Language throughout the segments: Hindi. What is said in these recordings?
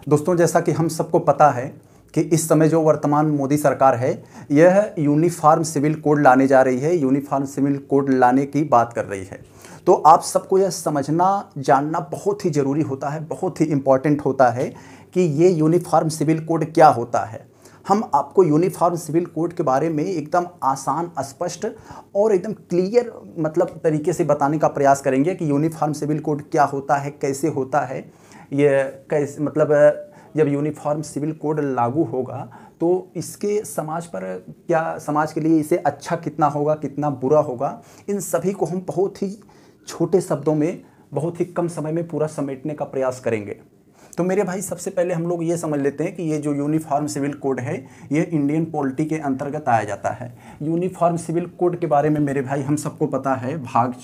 दोस्तों, जैसा कि हम सबको पता है कि इस समय जो वर्तमान मोदी सरकार है, यह यूनिफॉर्म सिविल कोड लाने जा रही है, यूनिफॉर्म सिविल कोड लाने की बात कर रही है। तो आप सबको यह समझना जानना बहुत ही ज़रूरी होता है, बहुत ही इम्पॉर्टेंट होता है कि ये यूनिफॉर्म सिविल कोड क्या होता है। हम आपको यूनिफॉर्म सिविल कोड के बारे में एकदम आसान, स्पष्ट और एकदम क्लियर मतलब तरीके से बताने का प्रयास करेंगे कि यूनिफॉर्म सिविल कोड क्या होता है, कैसे होता है, ये कैसे मतलब जब यूनिफॉर्म सिविल कोड लागू होगा तो इसके समाज पर क्या, समाज के लिए इसे अच्छा कितना होगा, कितना बुरा होगा, इन सभी को हम बहुत ही छोटे शब्दों में बहुत ही कम समय में पूरा समेटने का प्रयास करेंगे। तो मेरे भाई, सबसे पहले हम लोग ये समझ लेते हैं कि ये जो यूनिफॉर्म सिविल कोड है ये इंडियन पॉलिटी के अंतर्गत आया जाता है। यूनिफॉर्म सिविल कोड के बारे में मेरे भाई हम सबको पता है, भाग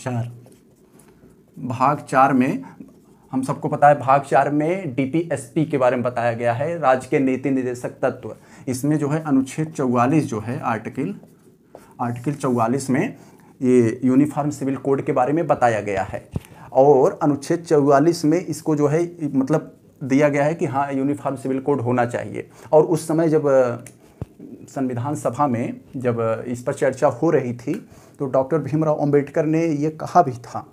4 में हम सबको पता है, भाग 4 में डीपीएसपी के बारे में बताया गया है, राज्य के नीति निर्देशक तत्व। इसमें जो है अनुच्छेद 44 जो है, आर्टिकल 44 में ये यूनिफॉर्म सिविल कोड के बारे में बताया गया है। और अनुच्छेद 44 में इसको जो है मतलब दिया गया है कि हाँ, यूनिफॉर्म सिविल कोड होना चाहिए। और उस समय जब संविधान सभा में जब इस पर चर्चा हो रही थी तो डॉक्टर भीमराव अंबेडकर ने ये कहा भी था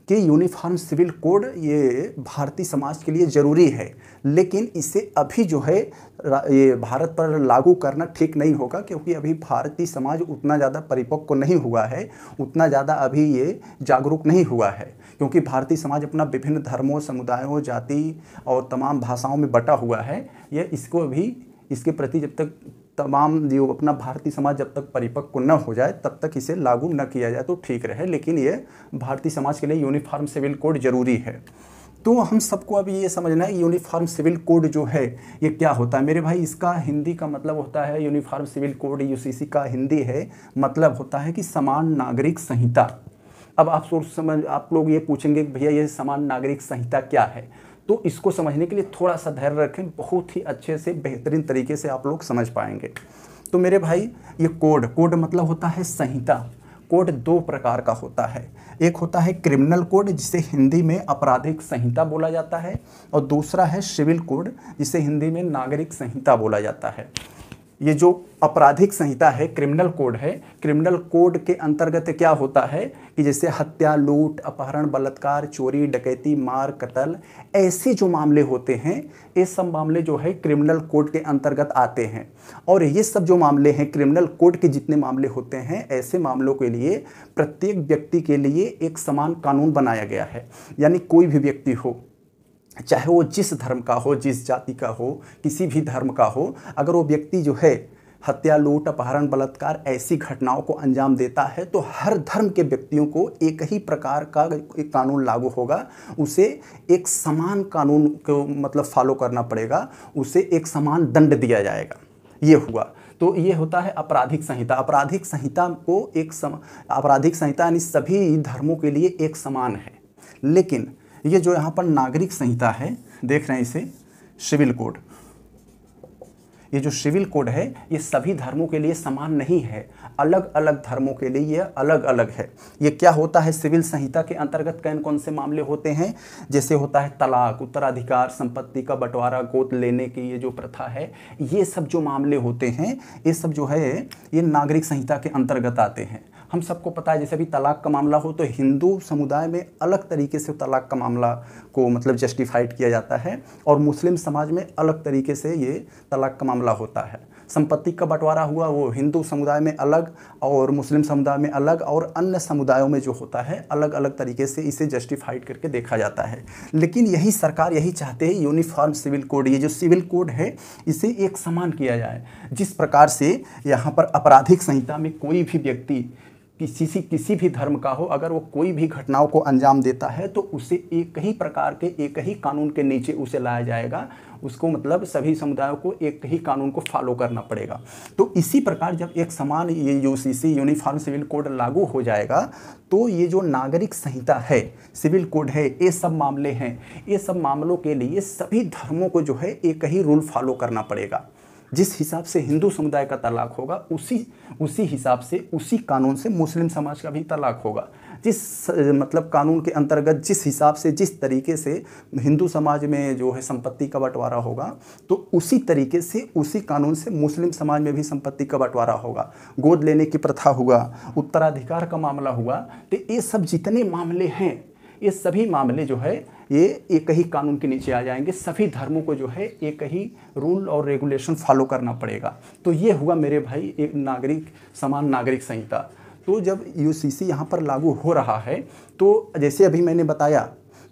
कि यूनिफॉर्म सिविल कोड ये भारतीय समाज के लिए ज़रूरी है, लेकिन इसे अभी जो है ये भारत पर लागू करना ठीक नहीं होगा, क्योंकि अभी भारतीय समाज उतना ज़्यादा परिपक्व नहीं हुआ है, उतना ज़्यादा अभी ये जागरूक नहीं हुआ है, क्योंकि भारतीय समाज अपना विभिन्न धर्मों, समुदायों, जाति और तमाम भाषाओं में बटा हुआ है। ये इसको भी, इसके प्रति जब तक तमाम जो अपना भारतीय समाज जब तक परिपक्व न हो जाए तब तक इसे लागू न किया जाए तो ठीक रहे, लेकिन ये भारतीय समाज के लिए यूनिफॉर्म सिविल कोड जरूरी है। तो हम सबको अभी ये समझना है यूनिफॉर्म सिविल कोड जो है ये क्या होता है। मेरे भाई, इसका हिंदी का मतलब होता है, यूनिफॉर्म सिविल कोड यूसीसी का हिंदी है मतलब होता है कि समान नागरिक संहिता। अब आप लोग ये पूछेंगे भैया ये समान नागरिक संहिता क्या है, तो इसको समझने के लिए थोड़ा सा धैर्य रखें, बहुत ही अच्छे से बेहतरीन तरीके से आप लोग समझ पाएंगे। तो मेरे भाई, ये कोड मतलब होता है संहिता। कोड 2 प्रकार का होता है, एक होता है क्रिमिनल कोड जिसे हिंदी में आपराधिक संहिता बोला जाता है, और दूसरा है सिविल कोड जिसे हिंदी में नागरिक संहिता बोला जाता है। ये जो आपराधिक संहिता है, क्रिमिनल कोड है, क्रिमिनल कोड के अंतर्गत क्या होता है कि जैसे हत्या, लूट, अपहरण, बलात्कार, चोरी, डकैती, मार, कत्ल, ऐसे जो मामले होते हैं ये सब मामले जो है क्रिमिनल कोड के अंतर्गत आते हैं। और ये सब जो मामले हैं, क्रिमिनल कोड के जितने मामले होते हैं, ऐसे मामलों के लिए प्रत्येक व्यक्ति के लिए एक समान कानून बनाया गया है। यानी कोई भी व्यक्ति हो, चाहे वो जिस धर्म का हो, जिस जाति का हो, किसी भी धर्म का हो, अगर वो व्यक्ति जो है हत्या, लूट, अपहरण, बलात्कार ऐसी घटनाओं को अंजाम देता है तो हर धर्म के व्यक्तियों को एक ही प्रकार का एक कानून लागू होगा। उसे एक समान कानून को मतलब फॉलो करना पड़ेगा, उसे एक समान दंड दिया जाएगा। ये हुआ, तो ये होता है आपराधिक संहिता। आपराधिक संहिता को आपराधिक संहिता यानी सभी धर्मों के लिए एक समान है। लेकिन ये जो यहाँ पर नागरिक संहिता है, देख रहे हैं इसे, सिविल कोड, ये जो सिविल कोड है ये सभी धर्मों के लिए समान नहीं है, अलग अलग धर्मों के लिए ये अलग अलग है। ये क्या होता है, सिविल संहिता के अंतर्गत कौन कौन से मामले होते हैं, जैसे होता है तलाक, उत्तराधिकार, संपत्ति का बंटवारा, गोद लेने की ये जो प्रथा है, ये सब जो मामले होते हैं ये सब जो है ये नागरिक संहिता के अंतर्गत आते हैं। हम सबको पता है जैसे अभी तलाक का मामला हो तो हिंदू समुदाय में अलग तरीके से तलाक का मामला को मतलब जस्टिफाइड किया जाता है, और मुस्लिम समाज में अलग तरीके से ये तलाक का मामला होता है। संपत्ति का बंटवारा हुआ वो हिंदू समुदाय में अलग और मुस्लिम समुदाय में अलग, और अन्य समुदायों में जो होता है अलग अलग तरीके से इसे जस्टिफाइड करके देखा जाता है। लेकिन यही सरकार यही चाहते हैं यूनिफॉर्म सिविल कोड, ये जो सिविल कोड है इसे एक समान किया जाए। जिस प्रकार से यहाँ पर आपराधिक संहिता में कोई भी व्यक्ति किसी भी धर्म का हो, अगर वो कोई भी घटनाओं को अंजाम देता है तो उसे एक ही प्रकार के एक ही कानून के नीचे उसे लाया जाएगा, उसको मतलब सभी समुदायों को एक ही कानून को फॉलो करना पड़ेगा। तो इसी प्रकार जब एक समान ये यूसीसी यूनिफॉर्म सिविल कोड लागू हो जाएगा तो ये जो नागरिक संहिता है, सिविल कोड है, ये सब मामले हैं, ये सब मामलों के लिए सभी धर्मों को जो है एक ही रूल फॉलो करना पड़ेगा। जिस हिसाब से हिंदू समुदाय का तलाक होगा उसी हिसाब से उसी कानून से मुस्लिम समाज का भी तलाक होगा। जिस मतलब कानून के अंतर्गत जिस हिसाब से जिस तरीके से हिंदू समाज में जो है संपत्ति का बंटवारा होगा, तो उसी तरीके से उसी कानून से मुस्लिम समाज में भी संपत्ति का बंटवारा होगा। गोद लेने की प्रथा हुआ, उत्तराधिकार का मामला हुआ, तो ये सब जितने मामले हैं, ये सभी मामले जो है ये एक ही कानून के नीचे आ जाएंगे। सभी धर्मों को जो है एक ही रूल और रेगुलेशन फॉलो करना पड़ेगा। तो ये हुआ मेरे भाई एक नागरिक समान नागरिक संहिता। तो जब यूसीसी यहाँ पर लागू हो रहा है, तो जैसे अभी मैंने बताया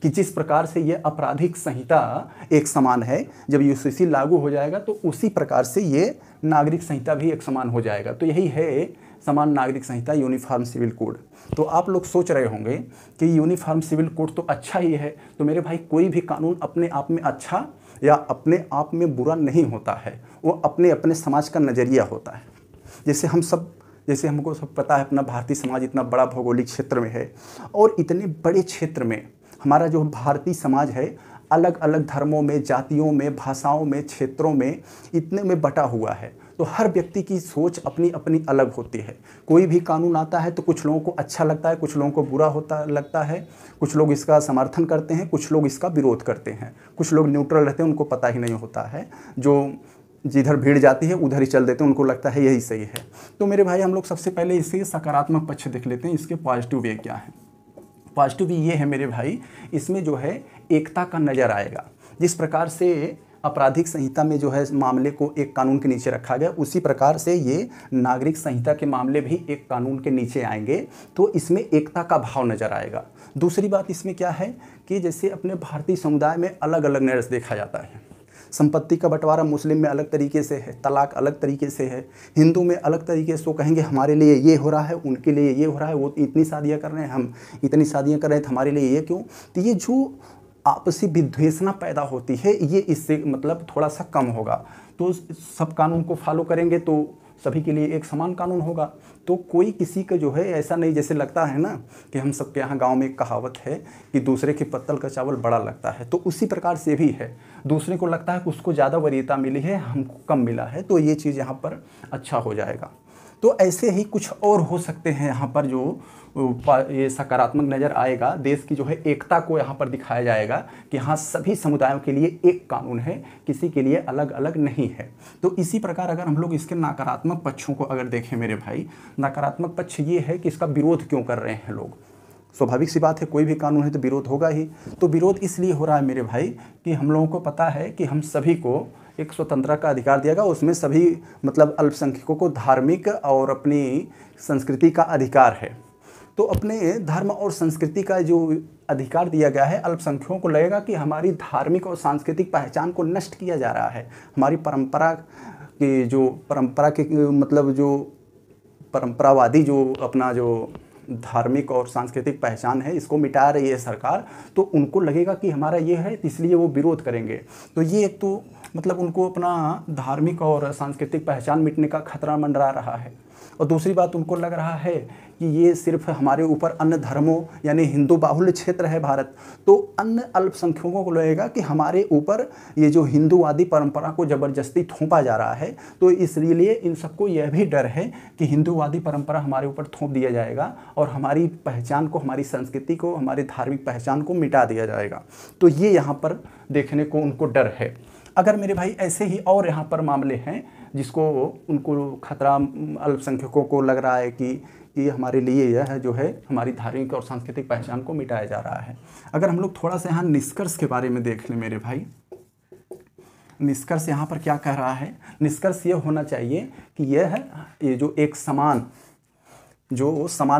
कि जिस प्रकार से ये आपराधिक संहिता एक समान है, जब यूसीसी लागू हो जाएगा तो उसी प्रकार से ये नागरिक संहिता भी एक समान हो जाएगा। तो यही है समान नागरिक संहिता, यूनिफॉर्म सिविल कोड। तो आप लोग सोच रहे होंगे कि यूनिफॉर्म सिविल कोड तो अच्छा ही है। तो मेरे भाई कोई भी कानून अपने आप में अच्छा या अपने आप में बुरा नहीं होता है, वो अपने अपने समाज का नज़रिया होता है। जैसे हमको सब पता है, अपना भारतीय समाज इतना बड़ा भौगोलिक क्षेत्र में है, और इतने बड़े क्षेत्र में हमारा जो भारतीय समाज है अलग अलग धर्मों में, जातियों में, भाषाओं में, क्षेत्रों में इतने में बटा हुआ है। तो हर व्यक्ति की सोच अपनी अपनी अलग होती है। कोई भी कानून आता है तो कुछ लोगों को अच्छा लगता है, कुछ लोगों को बुरा लगता है, कुछ लोग इसका समर्थन करते हैं, कुछ लोग इसका विरोध करते हैं, कुछ लोग न्यूट्रल रहते हैं, उनको पता ही नहीं होता है, जो जिधर भीड़ जाती है उधर ही चल देते हैं, उनको लगता है यही सही है। तो मेरे भाई हम लोग सबसे पहले इसके सकारात्मक पक्ष देख लेते हैं, इसके पॉजिटिव वे क्या है। पॉजिटिव वे ये है मेरे भाई, इसमें जो है एकता का नज़र आएगा। जिस प्रकार से आपराधिक संहिता में जो है मामले को एक कानून के नीचे रखा गया, उसी प्रकार से ये नागरिक संहिता के मामले भी एक कानून के नीचे आएंगे, तो इसमें एकता का भाव नज़र आएगा। दूसरी बात इसमें क्या है कि जैसे अपने भारतीय समुदाय में अलग अलग नज़र देखा जाता है। संपत्ति का बंटवारा मुस्लिम में अलग तरीके से है, तलाक अलग तरीके से है, हिंदू में अलग तरीके से। वो कहेंगे हमारे लिए ये हो रहा है, उनके लिए ये हो रहा है, वो इतनी शादियाँ कर रहे हैं, हम इतनी शादियाँ कर रहे हैं, तो हमारे लिए ये क्यों। तो ये जो आपसी विद्वेषना पैदा होती है, ये इससे मतलब थोड़ा सा कम होगा। तो सब कानून को फॉलो करेंगे तो सभी के लिए एक समान कानून होगा। तो कोई किसी का जो है ऐसा नहीं, जैसे लगता है ना कि हम सबके यहाँ गांव में एक कहावत है कि दूसरे के पत्तल का चावल बड़ा लगता है, तो उसी प्रकार से भी है। दूसरे को लगता है कि उसको ज़्यादा वरीयता मिली है, हमको कम मिला है, तो ये चीज़ यहाँ पर अच्छा हो जाएगा। तो ऐसे ही कुछ और हो सकते हैं यहाँ पर जो ये सकारात्मक नज़र आएगा। देश की जो है एकता को यहाँ पर दिखाया जाएगा कि हाँ सभी समुदायों के लिए एक कानून है, किसी के लिए अलग अलग नहीं है। तो इसी प्रकार अगर हम लोग इसके नकारात्मक पक्षों को अगर देखें मेरे भाई, नकारात्मक पक्ष ये है कि इसका विरोध क्यों कर रहे हैं लोग। स्वाभाविक सी बात है, कोई भी कानून है तो विरोध होगा ही। तो विरोध इसलिए हो रहा है मेरे भाई कि हम लोगों को पता है कि हम सभी को एक स्वतंत्रता का अधिकार दिया गया, उसमें सभी मतलब अल्पसंख्यकों को धार्मिक और अपनी संस्कृति का अधिकार है। तो अपने धर्म और संस्कृति का जो अधिकार दिया गया है, अल्पसंख्यकों को लगेगा कि हमारी धार्मिक और सांस्कृतिक पहचान को नष्ट किया जा रहा है, हमारी परंपरा की जो परंपरा के मतलब जो परंपरावादी जो अपना जो धार्मिक और सांस्कृतिक पहचान है, इसको मिटा रही है सरकार। तो उनको लगेगा कि हमारा ये है, इसलिए वो विरोध करेंगे। तो ये एक तो मतलब उनको अपना धार्मिक और सांस्कृतिक पहचान मिटने का खतरा मंडरा रहा है। और दूसरी बात, उनको लग रहा है कि ये सिर्फ हमारे ऊपर अन्य धर्मों यानी हिंदू बाहुल्य क्षेत्र है भारत, तो अन्य अल्पसंख्यकों को लगेगा कि हमारे ऊपर ये जो हिंदूवादी परंपरा को ज़बरदस्ती थोपा जा रहा है। तो इसलिए इन सबको यह भी डर है कि हिंदूवादी परंपरा हमारे ऊपर थोप दिया जाएगा और हमारी पहचान को, हमारी संस्कृति को, हमारी धार्मिक पहचान को मिटा दिया जाएगा। तो ये यहाँ पर देखने को उनको डर है। अगर मेरे भाई ऐसे ही और यहाँ पर मामले हैं जिसको उनको खतरा अल्पसंख्यकों को लग रहा है कि हमारे लिए यह जो है हमारी धार्मिक और सांस्कृतिक पहचान को मिटाया जा रहा है। अगर हम लोग थोड़ा सा यहाँ निष्कर्ष के बारे में देख लें मेरे भाई, निष्कर्ष यहाँ पर क्या कह रहा है। निष्कर्ष ये होना चाहिए कि ये जो एक समान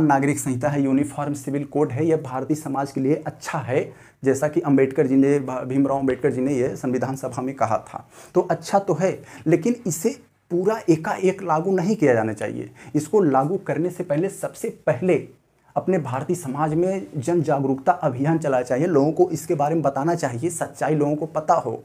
नागरिक संहिता है, यूनिफॉर्म सिविल कोड है, यह भारतीय समाज के लिए अच्छा है। जैसा कि भीमराव अम्बेडकर जी ने यह संविधान सभा में कहा था, तो अच्छा तो है, लेकिन इसे पूरा एकाएक लागू नहीं किया जाना चाहिए। इसको लागू करने से पहले सबसे पहले अपने भारतीय समाज में जन जागरूकता अभियान चलाना चाहिए। लोगों को इसके बारे में बताना चाहिए, सच्चाई लोगों को पता हो,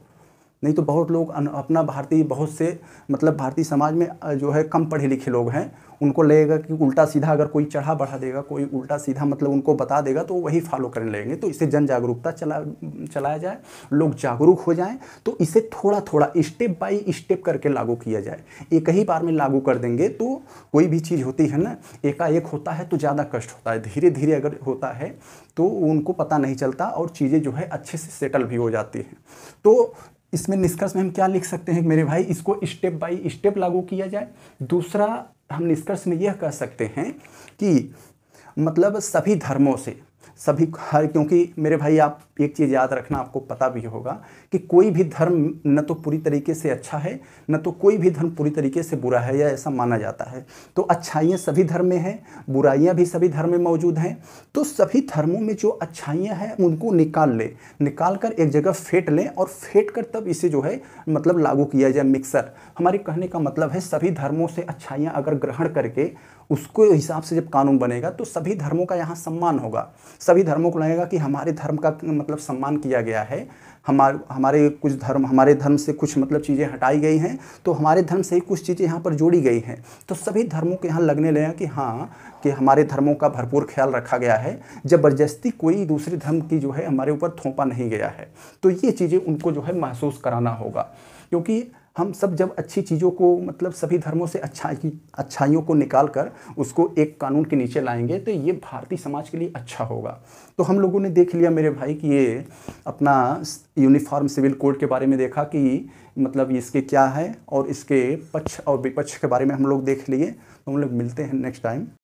नहीं तो बहुत लोग अपना भारतीय, बहुत से मतलब भारतीय समाज में जो है कम पढ़े लिखे लोग हैं, उनको लगेगा कि उल्टा सीधा अगर कोई चढ़ा बढ़ा देगा, कोई उल्टा सीधा मतलब उनको बता देगा तो वही फॉलो करने लगेंगे। तो इसे जन जागरूकता चलाया जाए, लोग जागरूक हो जाएं, तो इसे थोड़ा थोड़ा स्टेप बाय स्टेप करके लागू किया जाए। एक ही बार में लागू कर देंगे तो कोई भी चीज़ होती है ना, एकाएक होता है तो ज़्यादा कष्ट होता है, धीरे धीरे अगर होता है तो उनको पता नहीं चलता और चीज़ें जो है अच्छे से सेटल भी हो जाती हैं। तो इसमें निष्कर्ष में हम क्या लिख सकते हैं मेरे भाई, इसको स्टेप बाय स्टेप लागू किया जाए। दूसरा हम निष्कर्ष में यह कह सकते हैं कि मतलब सभी धर्मों से सभी हर, क्योंकि मेरे भाई आप एक चीज़ याद रखना, आपको पता भी होगा कि कोई भी धर्म न तो पूरी तरीके से अच्छा है, न तो कोई भी धर्म पूरी तरीके से बुरा है, या ऐसा माना जाता है। तो अच्छाइयाँ सभी धर्म में हैं, बुराइयाँ भी सभी धर्म में मौजूद हैं। तो सभी धर्मों में जो अच्छाइयाँ हैं उनको निकाल कर एक जगह फेंट लें, और फेंट कर तब इसे जो है मतलब लागू किया जाए मिक्सर। हमारे कहने का मतलब है सभी धर्मों से अच्छाइयाँ अगर ग्रहण करके उसको हिसाब से जब कानून बनेगा तो सभी धर्मों का यहाँ सम्मान होगा। सभी धर्मों को लगेगा कि हमारे धर्म का मतलब सम्मान किया गया है, हमारे धर्म से कुछ मतलब चीज़ें हटाई गई हैं, तो हमारे धर्म से ही कुछ चीज़ें यहाँ पर जोड़ी गई हैं। तो सभी धर्मों के यहाँ लगने लगेगा कि हाँ, कि हमारे धर्मों का भरपूर ख्याल रखा गया है, ज़बरदस्ती कोई दूसरे धर्म की जो है हमारे ऊपर थोपा नहीं गया है। तो ये चीज़ें उनको जो है महसूस कराना होगा, क्योंकि हम सब जब अच्छी चीज़ों को मतलब सभी धर्मों से अच्छाइयों को निकाल कर उसको एक कानून के नीचे लाएंगे तो ये भारतीय समाज के लिए अच्छा होगा। तो हम लोगों ने देख लिया मेरे भाई कि ये अपना यूनिफॉर्म सिविल कोड के बारे में देखा कि मतलब इसके क्या है, और इसके पक्ष और विपक्ष के बारे में हम लोग देख लिए। तो हम लोग मिलते हैं नेक्स्ट टाइम।